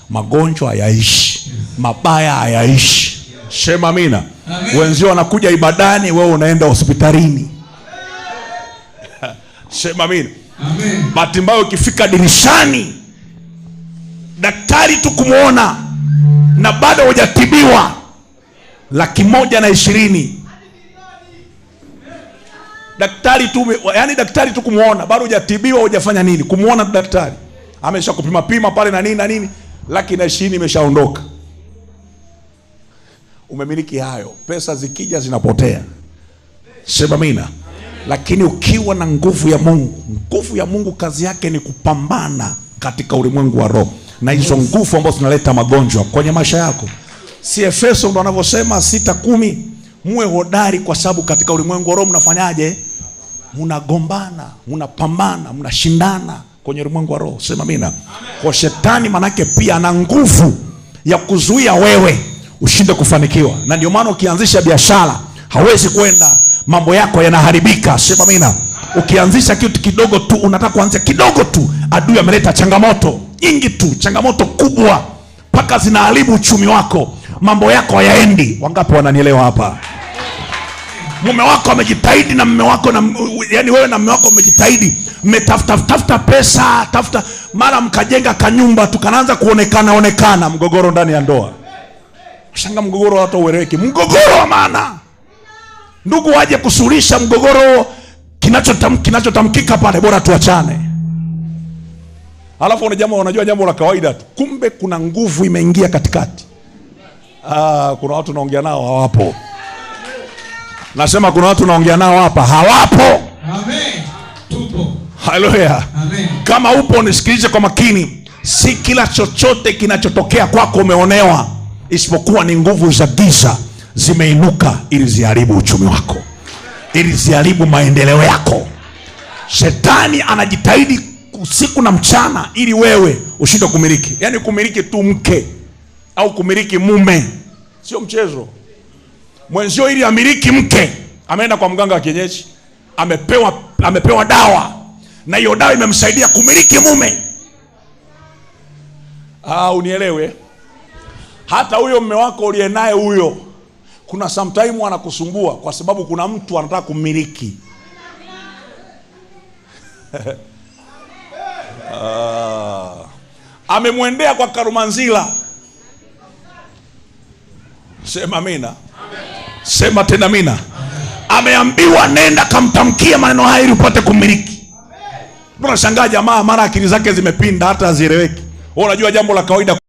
magonjwa hayaishi, mabaya hayaishi. Sema amina. Wenzio wanakuja ibadani, wewe unaenda hospitalini. Sema amina. Bahati mbaya ukifika dirishani, daktari tu kumuona na bado hujatibiwa, 120,000. Daktari tu, yani daktari tu kumuona, bado hujatibiwa, hujafanya nini? Kumuona daktari amesha kupima pima pale na nini na nini, 120,000 imeshaondoka. Umemiliki hayo, pesa zikija zinapotea. Sema amina. Lakini ukiwa na nguvu ya Mungu, nguvu ya Mungu kazi yake ni kupambana katika ulimwengu wa roho, na hizo nguvu ambazo zinaleta magonjwa kwenye maisha yako. Si Efeso ndo wanavyosema 6:10, muwe hodari kwa sababu katika ulimwengu wa roho mnafanyaje? Mnagombana, mnapambana, mnashindana kwenye ulimwengu wa roho. Sema amina. Kwa shetani manake pia ana nguvu ya kuzuia wewe ushinde kufanikiwa, na ndio maana ukianzisha biashara hawezi kwenda, mambo yako yanaharibika. Sema amina. Ukianzisha kitu kidogo tu, unataka kuanzia kidogo tu, adui ameleta changamoto nyingi tu, changamoto kubwa mpaka zinaharibu uchumi wako, mambo yako hayaendi. Wangapi wananielewa hapa? Mume wako amejitahidi na mume wako na, yani wewe na mume wako umejitahidi, mmetafuta pesa, tafuta, mara mkajenga kanyumba tukanaanza kuonekana, mgogoro ndani ya ndoa. Shanga mgogoro hata ueleweki, mgogoro wa maana. Ndugu waje kusuluhisha mgogoro, kinachotamkika pale, bora tuachane. Alafu unajua jambo la kawaida tu, kumbe kuna nguvu imeingia katikati. Kuna watu naongea nao hawapo. Nasema kuna watu naongea nao hapa hawapo. Amen. Tupo. Haleluya. Amen. Kama upo nisikilize kwa makini. Si kila chochote kinachotokea kwako umeonewa, isipokuwa ni nguvu za giza zimeinuka ili ziharibu uchumi wako, ili ziharibu maendeleo yako. Shetani anajitahidi usiku na mchana ili wewe ushinde kumiliki. Yani kumiliki tu mke au kumiliki mume sio mchezo. Mwenzio ili amiliki mke ameenda kwa mganga wa kienyeji, amepewa dawa, na hiyo dawa imemsaidia kumiliki mume. Unielewe. Hata huyo mume wako uliye naye huyo, kuna sometime anakusumbua kwa sababu kuna mtu anataka kumiliki. Amemwendea kwa Karumanzila. Sema amina. Sema tena amina. Ameambiwa nenda kamtamkia maneno haya ili upate kumiliki. Unashangaa jamaa mara akili zake zimepinda hata hazieleweki. Wewe unajua jambo la kawaida.